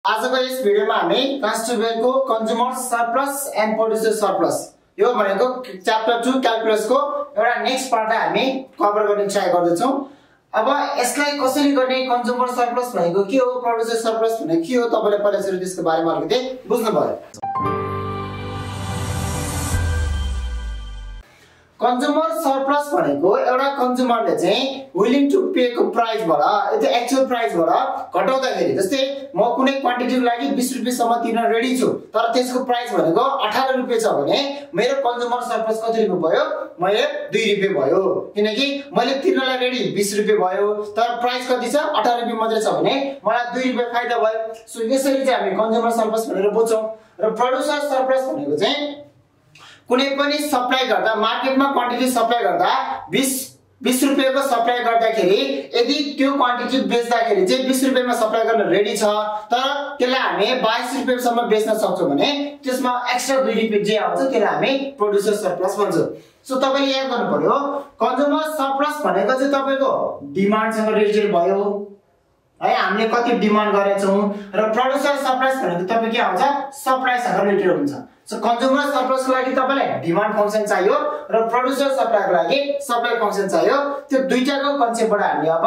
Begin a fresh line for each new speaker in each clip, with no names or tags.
आजको यस भिडियोमा हामी कन्स्टिट्युएन्टको consumer surplus and producer surplus यो भनेको च्याप्टर 2 क्याल्कुलसको एउटा नेक्स्ट पार्टलाई हामी कभर गर्ने ट्राई गर्दैछौं। अब यसलाई कसरी गर्ने, कन्ज्युमर सरप्लस भनेको के हो, प्रोड्युसर सरप्लस भनेको के हो, तपाईले पहिला सुरु त्यसको बारेमा अलिकति बुझ्नु पर्यो। कन्ज्युमर सरप्लस भनेको एउटा कन्ज्युमरले चाहिँ विलिङ टु पे को प्राइसबाट यदि एक्चुअल प्राइसबाट घटाउँदाखेरि, जस्तै म कुनै क्वान्टिटीको लागि 20 रुपैयाँ सम्म तिर्न रेडी छु तर त्यसको प्राइस भनेको 18 रुपैयाँ छ भने मेरो कन्ज्युमर सरप्लस कति रुपैयाँ भयो, मैले 2 रुपैयाँ भयो, किनकि मैले तिर्नलाई रेडी 20 रुपैयाँ भयो तर प्राइस कति छ 18 रुपैयाँ मात्रै छ भने मलाई 2 रुपैयाँ फाइदा भयो। सो यसरी चाहिँ हामी कन्ज्युमर सरप्लस भनेर बुझ्छौं। र प्रोड्युसर सरप्लस भनेको चाहिँ कुनै पनि सप्लाई गर्दा, मार्केटमा क्वान्टिटी सप्लाई गर्दा 20 रुपैयाँको सप्लाई गर्दाखेरि यदि त्यो क्वान्टिटी बेच्दाखेरि चाहिँ 20 रुपैयाँमा सप्लाई गर्न रेडी छ तर त्यसलाई हामी 22 रुपैयाँ सम्म बेच्न सक्छौं भने त्यसमा एक्स्ट्रा 2 रुपैयाँ जे आउँछ त्यसलाई हामी प्रोड्युसर सरप्लस भन्छौं। सो तपाईले याद गर्नु पर्यो, कन्ज्युमर सरप्लस भनेको चाहिँ तपाईको डिमान्डसँग रिलेटेड भयो है, हामीले कति डिमान्ड गरेछौं, र प्रोड्युसर सरप्लस भनेको तपाईको के आउँछ, सप्लाईसँग रिलेटेड हुन्छ। सो कन्ज्युमर सरप्लसको लागि तपाईलाई डिमान्ड फंक्सन चाहियो र प्रोड्युसर सप्लाईको लागि सप्लाई फंक्सन चाहियो। त्यो दुईटाको कन्सेप्टबाट हामीले अब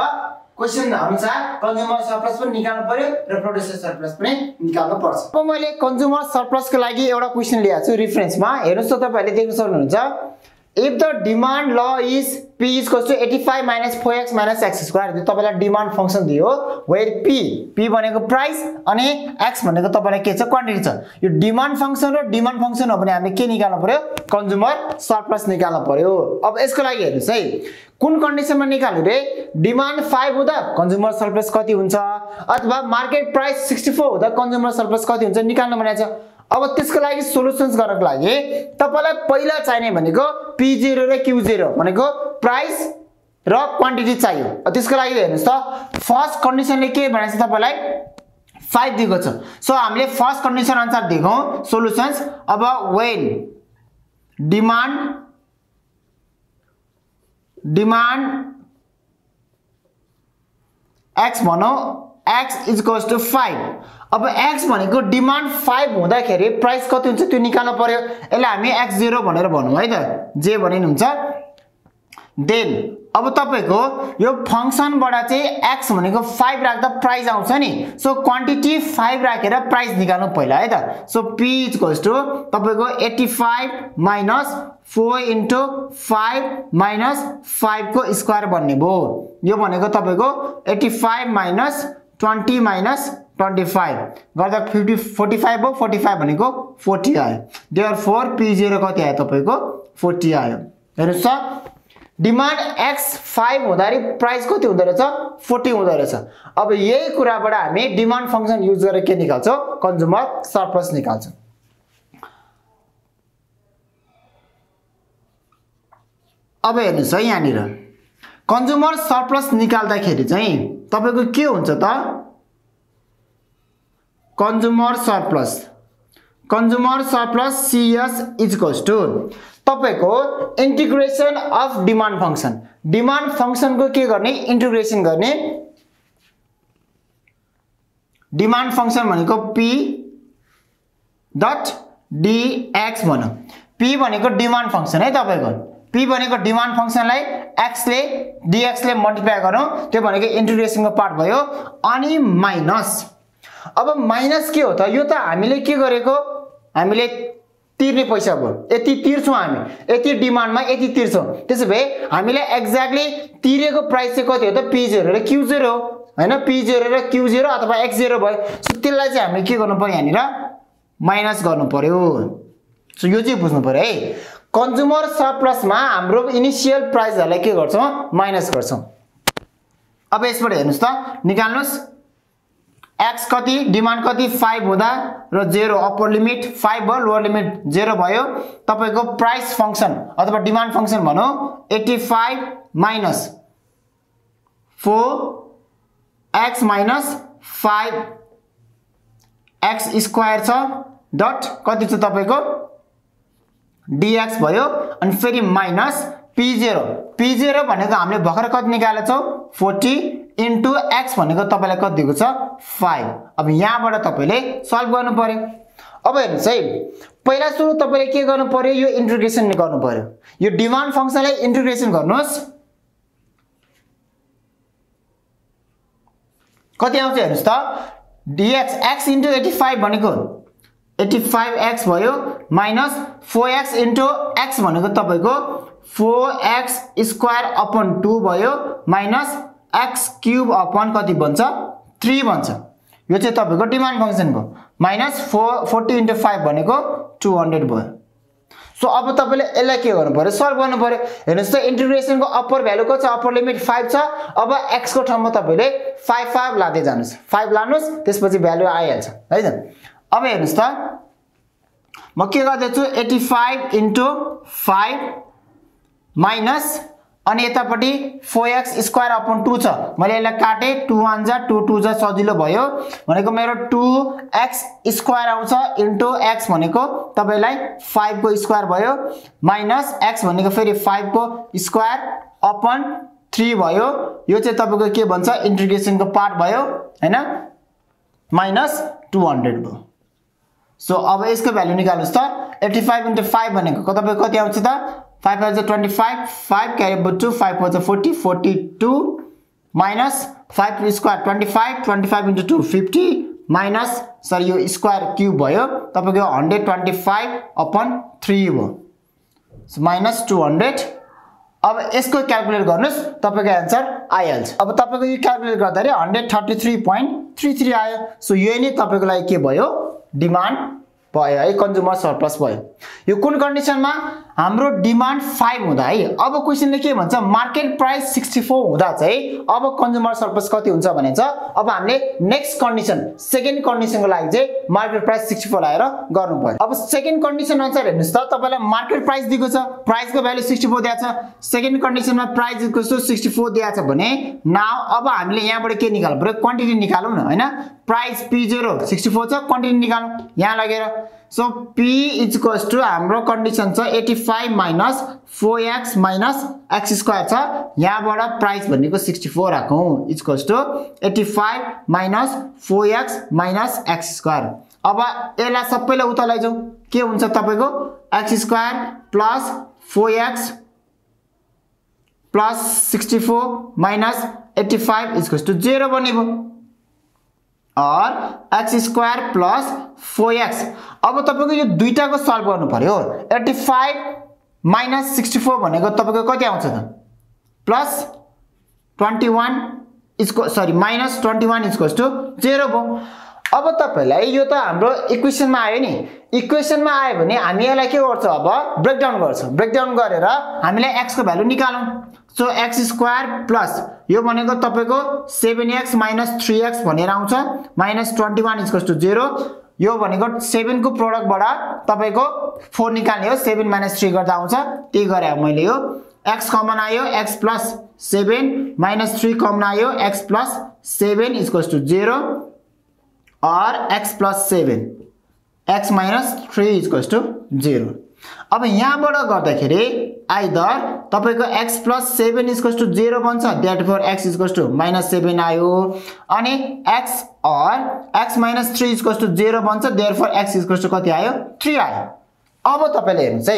क्वेशन अनुसार कन्ज्युमर सरप्लस पनि निकाल्नु पर्यो र प्रोड्युसर सरप्लस पनि निकाल्नु पर्छ। अब मैले कन्ज्युमर सरप्लसको लागि एउटा क्वेशन ल्याएको छु रेफरेन्समा, हेर्नुस् त तपाईहरुले देख्न सक्नुहुन्छ। If the demand law is P is equals to 85 minus 4x minus x square, तपाईलाई डिमान्ड फंक्सन दियो where P भनेको प्राइस अनि x भनेको तपाईलाई के छ, क्वान्टिटी छ। यो डिमान्ड फंक्सन र डिमान्ड फंक्सन हो भने हामीले के निकाल्नु पर्यो, कन्ज्युमर सरप्लस निकाल्नु पर्यो। अब यसको लागि हेर्नुस् है, कुन कन्डिसनमा निकाल्नु रे, डिमान्ड 5 हुँदा कन्ज्युमर सरप्लस कति हुन्छ, अथवा मार्केट प्राइस 64 हुँदा कन्ज्युमर सरप्लस कति हुन्छ निकाल्नु भनेको छ। अब त्यसको लागि सोलुसन्स गर्नको लागि तपाईलाई पहिला चाहिने भनेको P0 र Q0 भनेको प्राइस र क्वान्टिटी चाहियो। त्यसको लागि हेर्नुस् त, फर्स्ट कन्डिसनले के भनेछ, तपाईलाई 5 दिएको छ। सो हामीले फर्स्ट कन्डिसन अनुसार दिएको सोलुसन्स। अब व्हेन डिमान्ड x भनौं, x इज इक्वल्स टु 5। अब x भनेको डिमान्ड 5 हुँदाखेरि प्राइस कति हुन्छ त्यो निकाल्नु पर्यो। यसलाई हामी x0 भनेर भनौं है त, जे भनिनु हुन्छ। देन अब तपाईको यो फंक्सनबाट चाहिँ x भनेको 5 राख्दा प्राइस आउँछ नि, सो क्वान्टिटी 5 राखेर प्राइस निकाल्नु पहिला है त। So p is equals to तपाईको 85 माइनस 4 इन्टु 5 माइनस 5 को स्क्वायर बन्ने भयो। यो भनेको तपाईको 85 माइनस 20 माइनस 25 गर्दा 45 भयो, 45 भनेको 40 आयो। देयरफोर P0 कति आयो तपाईको 40 आयो। हेर्नुस् त, डिमान्ड x 5 हुँदाखेरि प्राइस कति हुँदै रहेछ, 40 हुँदै रहेछ। अब यही कुराबाट हामी डिमान्ड फंक्सन युज गरेर के निकाल्छौं, कन्ज्युमर सरप्लस निकाल्छौं। अब हेर्नुस् है, यहाँनिर कन्ज्युमर सरप्लस निकाल्दाखेरि चाहिँ तपाईको के हुन्छ त, consumer surplus CS is equals to तपाईको integration of demand function. Demand function को के गर्ने, इंटीग्रेशन गर्ने। डिमान्ड फंक्सन भनेको P डट dx भनौं। P भनेको डिमान्ड फंक्सन है तपाईको, P भनेको डिमान्ड फंक्सनलाई x ले dx ले मल्टिप्लाई गरौं, त्यो भनेको इंटीग्रेशन को पार्ट भयो। अनि माइनस, अब माइनस के हो त, यो त हामीले के गरेको, हामीले तिर्ने पैसा भयो, यति तिर्छौं हामी, यति डिमान्डमा यति तिर्छौं। त्यसैभए हामीले एक्ज्याक्टली तिरेको प्राइस चाहिँ कति हो त, P0 र Q0 हैन, P0 र Q0 अथवा x0 भयो। सो त्यसलाई चाहिँ हामीले के गर्नु पर्यो, यहाँनिर माइनस गर्नु पर्यो। सो यो चाहिँ बुझ्नु पर्यो है, कन्ज्युमर सरप्लसमा हाम्रो इनिशियल प्राइसहरुलाई के गर्छौं, माइनस गर्छौं। अब यसबाट हेर्नुस् त, निकाल्नुस् x कति, डिमान्ड कति 5 हुँदा र 0, अप्पर लिमिट 5 भयो, लोअर लिमिट 0 भयो। तपाईको प्राइस फंक्सन अथवा डिमान्ड फंक्सन भनौं 85 minus 4x minus 5 x square छ डट कति छ तपाईको dx भयो। अनि फेरि माइनस P0 भनेको हामीले भर्खर कति निकालेछौं 40 इन्टु x भनेको तपाईलाई कति दिएको छ 5। अब यहाँबाट तपाईले सल्भ गर्नु पर्यो। अब हेर्नुस् है, पहिला सुरु तपाईले के गर्नु पर्यो, यो इन्टिग्रेसन गर्नु पर्यो। यो डिमान्ड फंक्सनलाई इन्टिग्रेसन गर्नुस्, कति आउँछ हेर्नुस् त, dx x इन्टु 85 भनेको 85x भयो माइनस 4x इन्टु x भनेको तपाईको 4x स्क्वायर अपन 2 भयो माइनस x क्यूब अपन कति बन्छ 3 बन्छ। यो चाहिँ तपाईको डिमान्ड फंक्सन भयो। माइनस 40 इन्टु 5 भनेको 200 भयो। सो अब तपाईले यसलाई के गर्नु पर्यो, सल्भ गर्नु पर्यो। हेर्नुस् त इन्टिग्रेसनको अप्पर भ्यालु को छ, अप्पर लिमिट 5 छ। अब x को ठाउँमा तपाईले 5 लादै जानुस्, 5 लानुस्, त्यसपछि भ्यालु आइहाल्छ है त। अब हेर्नुस् त म के गर्दै छु, 85 इन्टु 5 माइनस अनि यतापट्टि 4x स्क्वायर अपन 2 छ, मैले यसलाई काटे, 2 1 जा 2 2 जा सजिलो भयो भनेको मेरो 2x स्क्वायर आउँछ इन्टु x भनेको तपाईलाई 5 को स्क्वायर भयो माइनस x भनेको फेरि 5 को स्क्वायर अपन 3 भयो। यो चाहिँ तपाईको के भन्छ, इन्टिग्रेसनको पार्ट भयो हैन, माइनस 200 भयो। सो अब यसको भ्यालु निकाल्नुस् त, 85 इन्टु 5 भनेको तपाईको कति आउँछ त, 5 5 25, 5 carry 2, 5 4 40, 42 minus 5 square 25, 25 into 2 50 minus sorry यो स्क्वायर क्यूब भयो तपाईको 125 अपन 3 भयो, सो माइनस 200। अब यसको क्याल्कुलेट गर्नुस्, तपाईको आन्सर आइहाल्छ। अब तपाईको यो क्याल्कुलेट गर्दाखेरि 133.33 आयो। सो यो नै तपाईको लागि के भयो, डिमान्ड भयो है, कन्ज्युमर सरप्लस भयो। यो कुन कन्डिसनमा, हाम्रो डिमान्ड 5 हुँदा है। अब क्वेशनले के भन्छ, मार्केट प्राइस 64 हुँदा चाहिँ अब कन्ज्युमर सरप्लस कति हुन्छ भने चाहिँ अब हामीले नेक्स्ट कन्डिसन सेकेन्ड कन्डिसनको लागि चाहिँ मार्केट प्राइस 64 लाएर गर्नु पर्यो। अब सेकेन्ड कन्डिसन अनुसार हेर्नुस् त, तपाईलाई मार्केट प्राइस दिएको छ, प्राइसको भ्यालु 64 दिएको छ, सेकेन्ड कन्डिसनमा प्राइस इक्वल टु 64 दिएको छ भने नाउ अब हामीले यहाँबाट के निकाल्नु पर्यो, क्वान्टिटी निकालौँ न हैन। प्राइस P0 64 छ, क्वान्टिटी निकालौँ यहाँ लगेर। सो P इक्वल्स टु हाम्रो कन्डिसन छ 85 minus 4x minus x square छ, यहाँबाट प्राइस भनेको 64 राखौँ equals to 85 minus 4x minus x square. अब यसलाई सबैलाई उता लैजाऊ, के हुन्छ तपाईको x square plus 4x plus 64 minus 85 equals to 0 बनेको, और x स्क्वायर प्लस 4x। अब तपाईको यो दुईटाको सल्भ गर्नु पर्यो। 85 माइनस 64 भनेको तपाईको कति आउँछ त, प्लस 21 इसको सरी माइनस 21 इक्वल्स टु 0 भयो। अब तपाईलाई यो त हाम्रो इक्वेसनमा आयो नि, इक्वेसनमा आयो भने हामी यसलाई के गर्छौं, अब ब्रेकडाउन गर्छौं। ब्रेकडाउन गरेर हामीले x को भ्यालु निकालौं। सो x स्क्वायर प्लस यो भनेको तपाईको 7x माइनस 3x भनेर आउँछ, माइनस 21 इक्वल्स टु 0। यो भनेको 7 को प्रोडक्टबाट तपाईको 4 निकाल्ने हो, 7 माइनस 3 गर्दा आउँछ, त्यही गरे मैले यो x कमन आयो, x प्लस 7 माइनस 3 कमन आयो, x प्लस 7 इक्वल्स टु 0 और x plus 7 x minus 3 equals to 0। अब यहाँबाट गर्दाखेरि आइदर तपाईको x प्लस 7 इक्वल्स टु 0 बन्छ, therefore x equals to minus 7 आयो, अनि x और x माइनस 3 इक्वल्स टु 0 बन्छ, देयरफोर x इक्वल्स टु कति आयो 3 आयो। अब तपाईले हेर्नुस् है,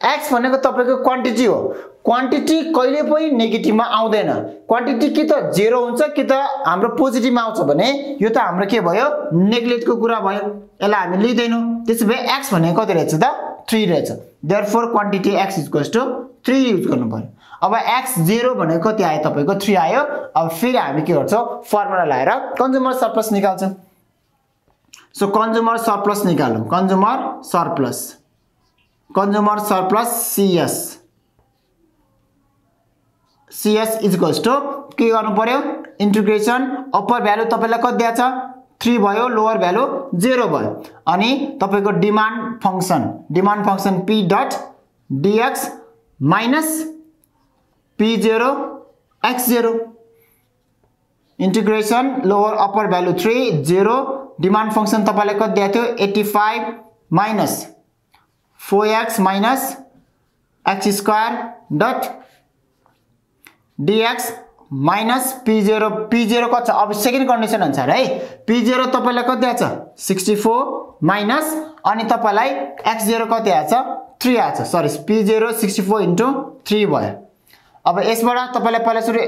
x भनेको तपाईको क्वान्टिटी हो, क्वान्टिटी कहिले पनि नेगेटिभमा आउँदैन, क्वान्टिटी कि त 0 हुन्छ कि त हाम्रो पोजिटिभमा आउँछ भने यो त हाम्रो के भयो, नेग्लेक्टको कुरा भयो, यसलाई हामी लिदैनौं। त्यसैले x भनेको कति रहेछ त 3 रहेछ, therefore quantity x equals to 3 use गर्नु पर्यो। अब x 0 भनेको कति आयो तपाईको 3 आयो। अब फेरि हामी के गर्छौं, फर्मुला लाएर कन्ज्युमर सरप्लस निकाल्छौं। सो कन्ज्युमर सरप्लस निकालौं, consumer surplus CS equals to के गर्नु पर्यो, इन्टिग्रेसन अप्पर भ्यालु तपाईलाई कति दिएको छ 3 भयो, लोअर भ्यालु 0 भयो, अनि तपाईको demand function p dot dx minus p0 x0 integration lower upper value 3 0, demand function तपाईलाई कति दिएको थियो 85 minus 4x minus x square dot dx minus p0 p0 कति छ अब सेकेन्ड कन्डिसन अनुसार है p0 तपाईलाई कति आछ 64 माइनस अनि तपाईलाई x0 कति आछ 3 आछ सरी p0 64 इन्टु 3 भयो अब यसबाट तपाईलाई पहिला सुरु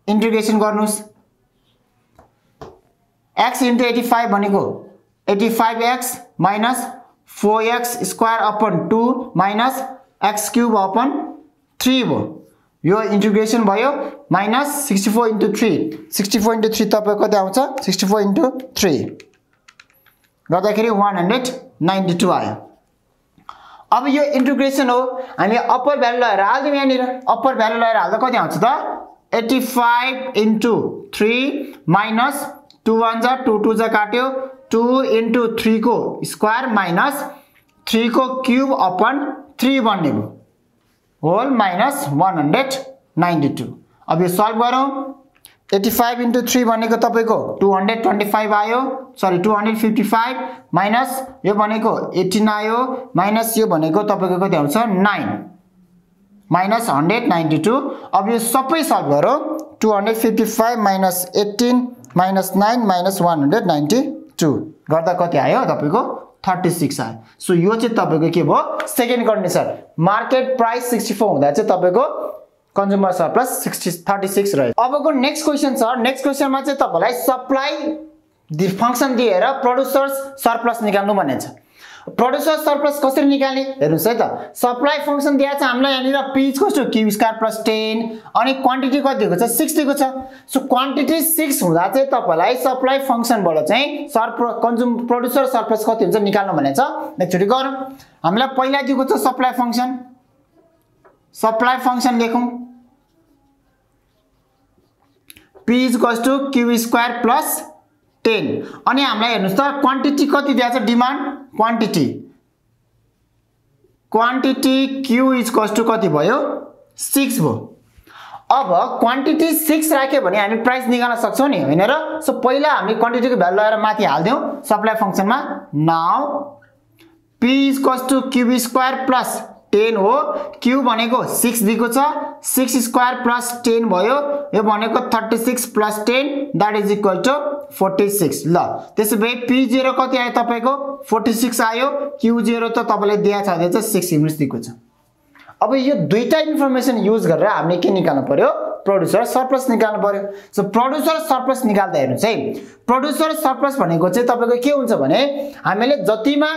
इन्टिग्रेसन गर्नुस् x इन्टु 85 भनेको 85x minus 4x square upon 2 minus x cube upon 3 भयो यो इन्टिग्रेसन भयो माइनस 64 इन्टु 3 64 इन्टु 3 तपाईको कति आउँछ 64 इन्टु 3 गर्दाखेरि 192 आयो अब यो इन्टिग्रेसन हो हामी अप्पर भ्यालु लगाएर हाल्दियौ यहाँनिर अप्पर भ्यालु लगाएर हाल्दा कति आउँछ त 85 इन्टु 3 माइनस 2 1 जा 2 2 जा काट्यो 2 इन्टु 3 को स्क्वायर माइनस 3 को क्यूब अपन 3 बन्ने भयो होल माइनस 192 अब यो सल्भ गरौँ 85 इन्टु 3 भनेको तपाईको 225 आयो सरी 255 माइनस यो भनेको 18 आयो माइनस यो भनेको तपाईको कति आउँछ 9 माइनस 192 अब यो सबै सल्भ गरौँ 255 माइनस 18 माइनस 9 माइनस 192 गर्दा कति आयो तपाईको 36 आयो सो यो चाहिँ तपाईको के भयो सेकेन्ड कन्डिसन मार्केट प्राइस 64 हुँदा चाहिँ तपाईको कन्ज्युमर सरप्लस 36 रह्यो अबको नेक्स्ट क्वेशन छ नेक्स्ट क्वेशनमा चाहिँ तपाईलाई सप्लाई फंक्सन दिएर प्रोड्युसर्स सरप्लस निकाल्नु भनेको छ प्रोड्युसर सरप्लस कसरी निकाल्ने हेर्नुस् है त सप्लाई फंक्सन दिएको छ हामीलाई यहाँनिर p = q² + 10 अनि क्वान्टिटी कति दिएको छ 6 दिएको छ सो क्वान्टिटी 6 हुँदा चाहिँ तपाईलाई सप्लाई फंक्सनबाट चाहिँ प्रोड्युसर सरप्लस कति हुन्छ निकाल्नु भनेको छ एकचोटी गरौँ हामीलाई पहिला दिएको छ सप्लाई फंक्सन लेखौं p = q² + 10 अनि हामीलाई हेर्नुस् त क्वान्टिटी कति दिएको छ डिमान्ड क्वान्टिटी q = कति भयो 6 भयो अब क्वान्टिटी 6 राख्यो भने हामी प्राइस निकाल्न सक्छौं नि हैन र सो पहिला हामी क्वान्टिटीको भ्यालु लगाएर माथि हाल्दियौ सप्लाई फंक्सनमा नाउ p = q² + 10 हो q भनेको 6 दिएको छ 6 स्क्वायर प्लस 10 भयो यो भनेको 36 plus 10 that is equal to 46 ल त्यसैभए p0 कति आयो तपाईको 46 आयो q0 त तपाईले दिया छ भने चाहिँ 6 युनिट्स दिएको छ अब यो दुईटा इन्फर्मेसन युज गरेर हामीले के निकाल्नु पर्यो प्रोड्युसर सरप्लस निकाल्नु पर्यो सो प्रोड्युसर सरप्लस निकाल्दा हेर्नुस् है प्रोड्युसर सरप्लस भनेको चाहिँ तपाईको के हुन्छ भने हामीले जतिमा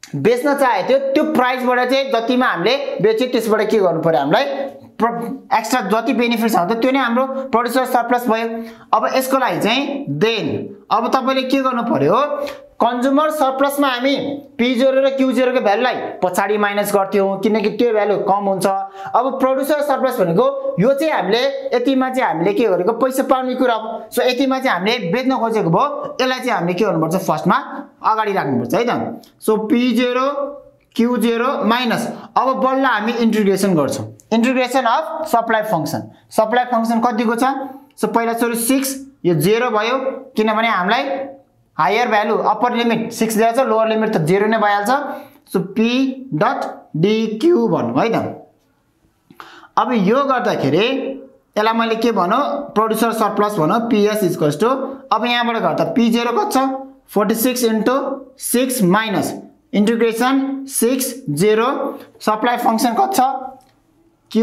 बेच्न चाहे त्यो प्राइसबाट चाहिँ जतिमा हामीले बेचे त्यसबाट के गर्नु पर्यो हामीलाई एक्स्ट्रा जति बेनिफिट्स आउँछ त्यो नै हाम्रो प्रोड्युसर सरप्लस भयो अब यसको लागि चाहिँ देन अब तपाईले के गर्नु पर्यो कन्ज्युमर सरप्लसमा हामी p0 र q0 को भ्यालुलाई पछाडी माइनस गर्थ्यौ किनकि त्यो भ्यालु कम हुन्छ अब प्रोड्युसर सरप्लस भनेको यो चाहिँ हामीले यतिमा चाहिँ हामीले के गरेको पैसा पाउने कुरा हो सो यतिमा चाहिँ हामीले बेच्न खोजेको भयो यसलाई चाहिँ हामीले के गर्नुपर्छ फर्स्टमा अगाडि राख्नुपर्छ है त सो p0 q0 माइनस अब बल्ल हामी इन्टिग्रेसन गर्छौं इन्टिग्रेसन अफ सप्लाई फंक्सन कतिको छ सो पहिला सुरु 6 यो 0 भयो किनभने हामीलाई हायर भ्यालु अप्पर लिमिट 6 दिएको छ लोअर लिमिट त 0 नै भइहाल्छ सो p डट dq भन्नु है त अब यो गर्दाखेरि यसलाई मैले के भनौ प्रोड्युसर सरप्लस भनौ ps = अब यहाँबाट गर्दा p0 कति छ 46 into 6 minus integration 6 0 supply function कति छ q²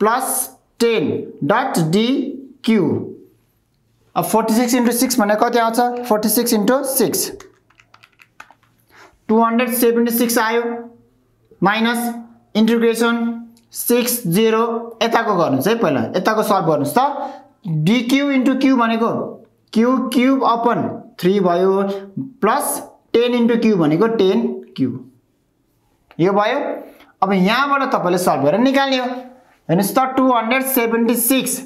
+ 10 डट dq अब 46 इन्टु 6 भने कति आउँछ 46 इन्टु 6 276 आयो माइनस इन्टिग्रेसन 6 0 यताको गर्नुस् है पहिला यताको सल्भ गर्नुस् त dq इन्टु q भनेको q³ अपन 3 भयो प्लस 10 इन्टु q भनेको 10q यो भयो अब यहाँबाट तपाईले सल्भ गरेर निकाल्ने हो हेर्नुस् त 276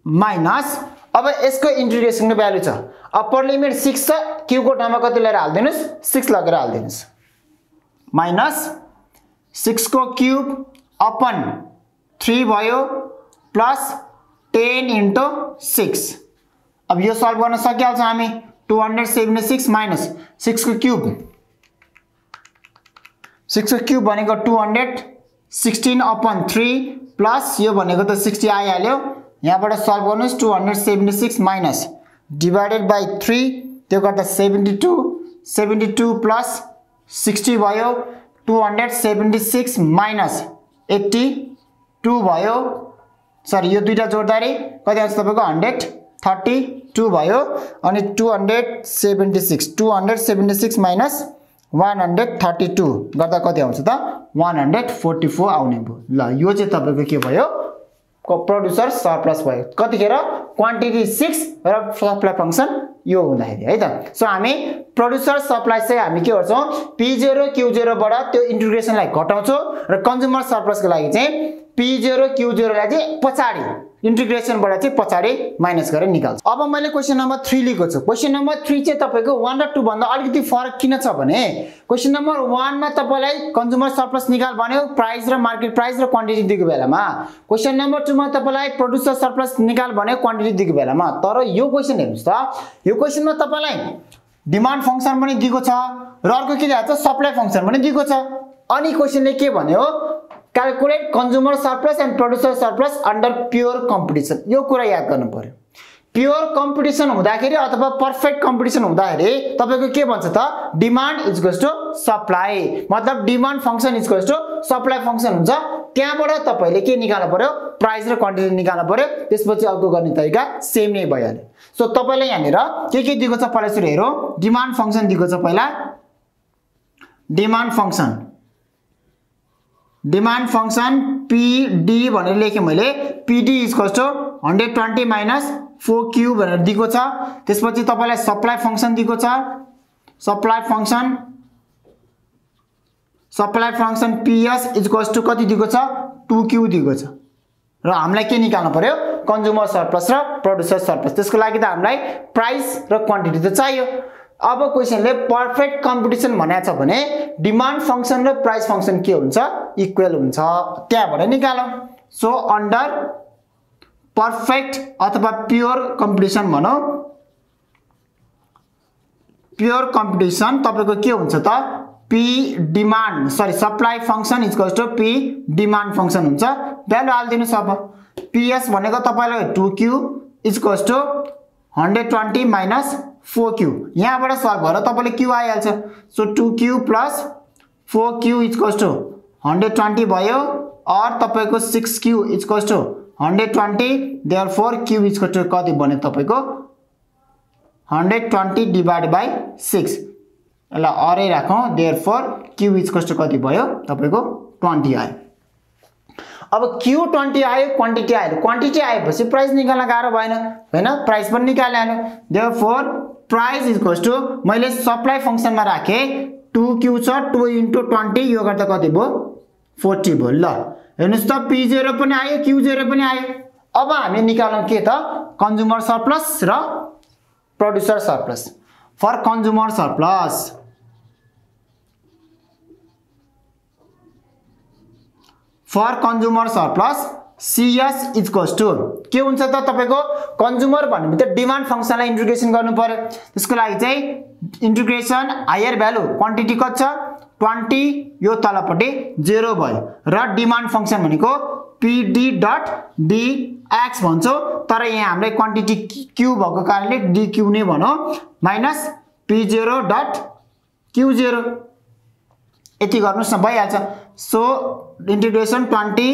माइनस अब यसको इन्टिग्रेसनको भ्यालु छ अप्पर लिमिट 6 छ q को ठाउँमा कति लिएर हाल्दिनुस् 6 लगेर हाल्दिनुस् माइनस 6 को क्यूब अपन 3 भयो प्लस 10 इन्टु 6 अब यो सल्भ गर्न सकिहाल्छ हामी 276 माइनस 6 को क्यूब भनेको 216 अपन 3 प्लस यो भनेको त 60 आइहाल्यो यहाँबाट सल्भ गर्नुस् 276 माइनस डिभाइडेड बाइ 3 त्यो गर्दा 72 प्लस 60 भयो 276 माइनस 82 भयो सरी यो दुईटा जोड्दाखेरि कति आउँछ तपाईको 132 भयो अनि 276 माइनस 132 गर्दा कति आउँछ त 144 आउने भयो ल यो चाहिँ तपाईको के भयो प्रोड्युसर सरप्लस भयो कतिखेर क्वान्टिटी 6 र सप्लाई फंक्सन यो हुँदाखेरि है त सो हामी प्रोड्युसर सप्लाई चाहिँ हामी के गर्छौं P0 Q0 बाट त्यो इन्टिग्रेसनलाई घटाउँछौं र कन्ज्युमर सरप्लसको लागि चाहिँ P0 Q0 लाई चाहिँ पछाडी इन्टिग्रेसन बाट चाहिँ पछाडी माइनस गरेर निकाल्छ अब मैले क्वेशन नम्बर 3 लेखेको छु क्वेशन नम्बर 3 चाहिँ तपाईको 1 र 2 भन्दा अलिकति फरक किन छ भने क्वेशन नम्बर 1 मा तपाईलाई कन्ज्युमर सरप्लस निकाल भन्यो प्राइस र मार्केट प्राइस र क्वान्टिटी दिएको बेलामा क्वेशन नम्बर 2 मा तपाईलाई प्रोड्युसर सरप्लस निकाल भन्यो क्वान्टिटी दिएको बेलामा तर यो क्वेशन हेर्नुस् त यो क्वेशनमा तपाईलाई डिमान्ड फंक्सन पनि दिएको छ र अर्को के दिएको छ सप्लाई फंक्सन पनि दिएको छ अनि क्वेशनले के भन्यो Calculate consumer surplus and producer surplus under pure competition. यो कुरा याद गर्नु पर्यो प्योर कम्पिटिसन हुँदाखेरि अथवा पर्फेक्ट कम्पिटिसन हुँदाखेरि तपाईको के भन्छ त डिमान्ड इक्वल्स टु सप्लाई मतलब demand function equals to supply function हुन्छ त्यहाँबाट तपाईले के निकाल्नु पर्यो प्राइस र क्वान्टिटी निकाल्नु पर्यो त्यसपछि अर्को गर्ने तरिका सेम नै भइहाल्यो सो तपाईले यहाँनिर के दिएको छ पहिला सुरु हेरौं डिमान्ड फंक्सन दिएको छ पहिला डिमान्ड फंक्सन PD भनेर लेखे मैले PD equals to 120 minus 4Q भनेर दिएको छ त्यसपछि तपाईलाई सप्लाई फंक्सन दिएको छ supply function PS equals to कति दिएको छ 2Q दिएको छ र हामीलाई के निकाल्नु पर्यो कन्ज्युमर सरप्लस र प्रोड्युसर सरप्लस त्यसको लागि त हामीलाई प्राइस र क्वान्टिटी त चाहियो अब क्वेशनले पर्फेक्ट कम्पिटिसन भनेको छ भने डिमान्ड फंक्सन र प्राइस फंक्सन के हुन्छ इक्वल हुन्छ त्यहाँबाट निकालौं सो अन्डर पर्फेक्ट अथवा प्योर कम्पिटिसन भनौं प्योर कम्पिटिसन तपाईको के हुन्छ त P demand sorry supply function equals to P demand function हुन्छ भ्यालु हाल्दिनुस् अब PS भनेको तपाईलाई 2Q equals to 120 minus 4Q यहाँबाट सल्भ गरेर तपाईले Q आइहाल्छ so 2Q plus 4Q equals to 120 भयो और तपाईको 6Q equals to 120 therefore Q equals to कति बन्यो तपाईको 120 डिवाइडेड बाइ 6 ल अरे राखौं देयरफोर Q इक्वल्स टु कति भयो तपाईको 20 आयो अब Q20 आयो क्वान्टिटी आएपछि प्राइस निकाल्न गाह्रो भएन हैन प्राइस पनि निकाल्नु देयरफोर प्राइस इक्वल्स टु मैले सप्लाई फंक्सनमा राखे 2Q छ 2 * 20 यो गर्दा कति भयो 40 भयो ल हेर्नुस् त P0 पनि आयो Q0 पनि आयो अब हामी निकालौं के त कन्ज्युमर सरप्लस र producer surplus for consumer surplus CS equals to के हुन्छ त तपाईको कन्ज्युमर भन्ने डिमान्ड फंक्सनलाई इन्टिग्रेसन गर्नु पर्यो त्यसको लागि चाहिँ इन्टिग्रेसन हायर भ्यालु क्वान्टिटी कति छ 20 यो तलपट्टि 0 भयो र डिमान्ड फंक्सन भनेको PD डट dx भन्छौ तर यहाँ हामीले क्वान्टिटी Q भएको कारणले dQ नै भनौं माइनस P0 डट Q0 यति गर्नुस् न भइहाल्छ सो इन्टिग्रेसन 20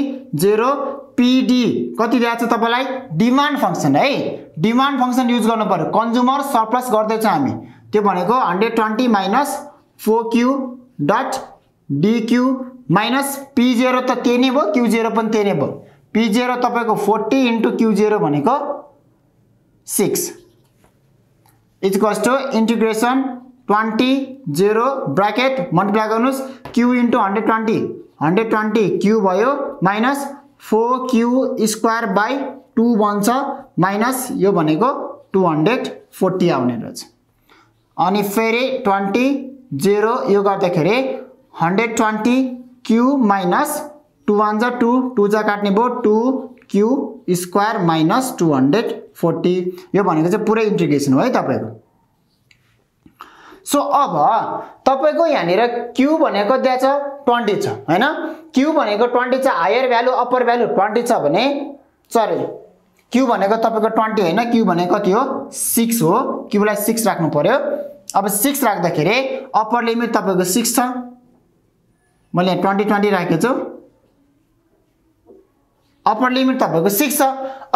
0 PD कति दिएको छ तपाईलाई डिमान्ड फंक्सन है डिमान्ड फंक्सन युज गर्नु पर्यो कन्ज्युमर सरप्लस गर्दै छ हामी त्यो भनेको 120 minus 4Q dot dQ minus P0 त त्यही नै भयो Q0 पनि त्यही नै भयो P0 तपाईको 40 * Q0 भनेको 6 equals to integration 20 0 bracket multiply गर्नुस् Q * 120 Q भयो माइनस 4Q स्क्वायर बाइ 2 बन्छ माइनस यो भनेको 240 आउने रहेछ अनि फेरि 20 0 यो गर्दाखेरि 120 Q माइनस 2 1 जा 2 2 जा काट्ने भयो 2Q स्क्वायर माइनस 240 यो भनेको चाहिँ पुरै इन्टिग्रेसन हो है तपाईको सो अब तपाईको यहाँनिर Q भनेको दिएको छ 20 छ हैन Q भनेको 20 छ हायर भ्यालु अप्पर भ्यालु 20 छ भने सरी Q भनेको तपाईको 20 हैन Q भनेको कति हो 6 हो Q लाई 6 राख्नु पर्यो अब 6 राख्दाखेरि अप्पर लिमिट तपाईको 6 छ मैले 20 राखेको छु अप्पर लिमिट तपाईको 6 छ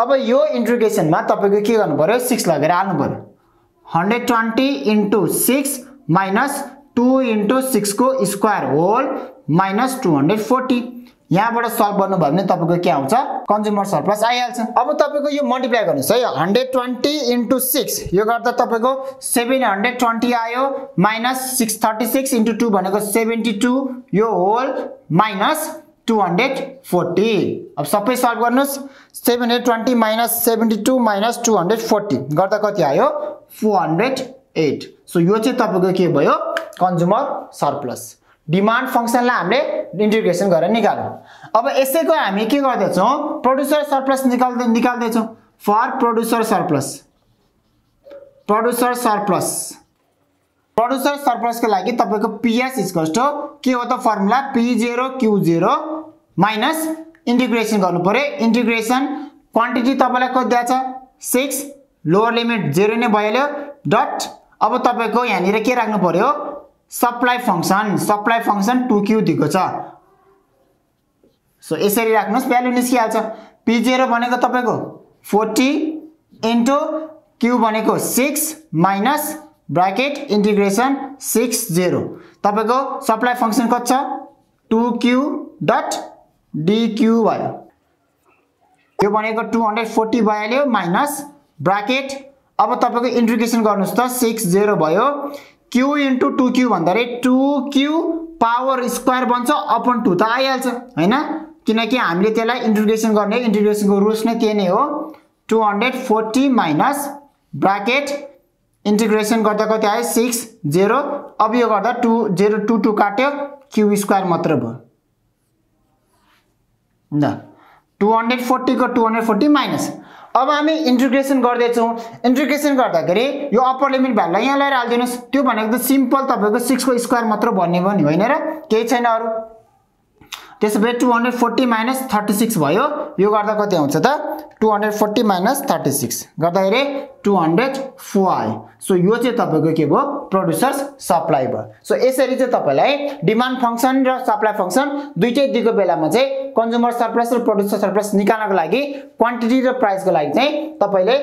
अब यो इन्टिग्रेसनमा तपाईको के गर्नु पर्यो 6 लगेर हाल्नु पर्यो 120 into 6 minus 2 into 6 को स्क्वायर होल minus 240 यहाँबाट सल्भ गर्नु भयो भने तपाईको के आउँछ कन्ज्युमर सरप्लस आइहाल्छ अब तपाईको यो मल्टिप्लाई गर्नुस् है 120 into 6 यो गर्दा तपाईको 720 आयो minus 636 into 2 भनेको 72 यो होल minus 240 अब सबै सल्भ गर्नुस् 720 minus 72 minus 240 गर्दा कति आयो 408 सो यो चाहिँ तपाईको के भयो कन्ज्युमर सरप्लस डिमान्ड फंक्सनलाई हामीले इन्टिग्रेसन गरेर निकाल्यौ अब यसैको हामी के गर्दै छौं प्रोड्युसर सरप्लस निकाल्दै छौं फर प्रोड्युसर सरप्लस को लागि तपाईको PS के हो त formula P0 Q0 minus integration गर्नु पर्यो इन्टिग्रेसन क्वान्टिटी तपाईलाई कति दिएको छ 6 लोअर लिमिट 0 नै भइहाल्यो डट अब तपाईको यहाँनिर के राख्नु पर्यो सप्लाई फंक्सन 2Q दिएको छ सो यसरी राख्नुस् भ्यालु निस्किहाल्छ P0 भनेको तपाईको 40 इन्टु Q भनेको 6 माइनस ब्रैकेट इन्टिग्रेसन 60 तपाईको सप्लाई फंक्सन कति छ 2Q डट dq भयो यो भनेको 240 भइहाल्यो माइनस ब्रैकेट अब तपाईको इन्टिग्रेसन गर्नुस् त 60 भयो Q इन्टु 2Q भन्दाखेरि 2Q पावर स्क्वायर बन्छ अपन 2 त आइहाल्छ हैन किनकि हामीले त्यसलाई इन्टिग्रेसन गर्ने इन्टिग्रेसनको रुल्स नै त्यही नै हो 240 माइनस ब्रैकेट इन्टिग्रेसन गर्दा कति आयो 60 अब यो गर्दा 2 काट्यो Q स्क्वायर मात्र भयो न 240 को 240 माइनस अब हामी इन्टिग्रेसन गर्दै छौं इन्टिग्रेसन गर्दाखेरि यो अप्पर लिमिट भ्यालुलाई यहाँ लगाएर हाल्दिनुस् त्यो भनेको त सिम्पल तपाईको 6 को स्क्वायर मात्र भन्ने पनि होइन र केही छैन अरु त्यसैले 240 माइनस 36 भयो यो गर्दा कति आउँछ त 240 माइनस 36 गर्दाखेरि 204 आयो सो यो चाहिँ तपाईको के भयो प्रोड्युसर्स सप्लाई भयो सो यसरी चाहिँ तपाईलाई डिमान्ड फंक्सन र सप्लाई फंक्सन दुईटै दिएको बेलामा चाहिँ कन्ज्युमर सरप्लस र प्रोड्युसर सरप्लस निकाल्नको लागि क्वान्टिटी र प्राइसको लागि चाहिँ तपाईले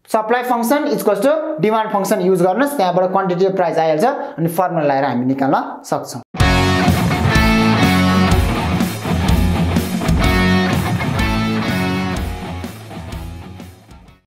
supply function equals to demand function use गर्नुस् त्यहाँबाट क्वान्टिटी र प्राइस आइहाल्छ अनि फर्मुला लगाएर हामी निकाल्न सक्छौं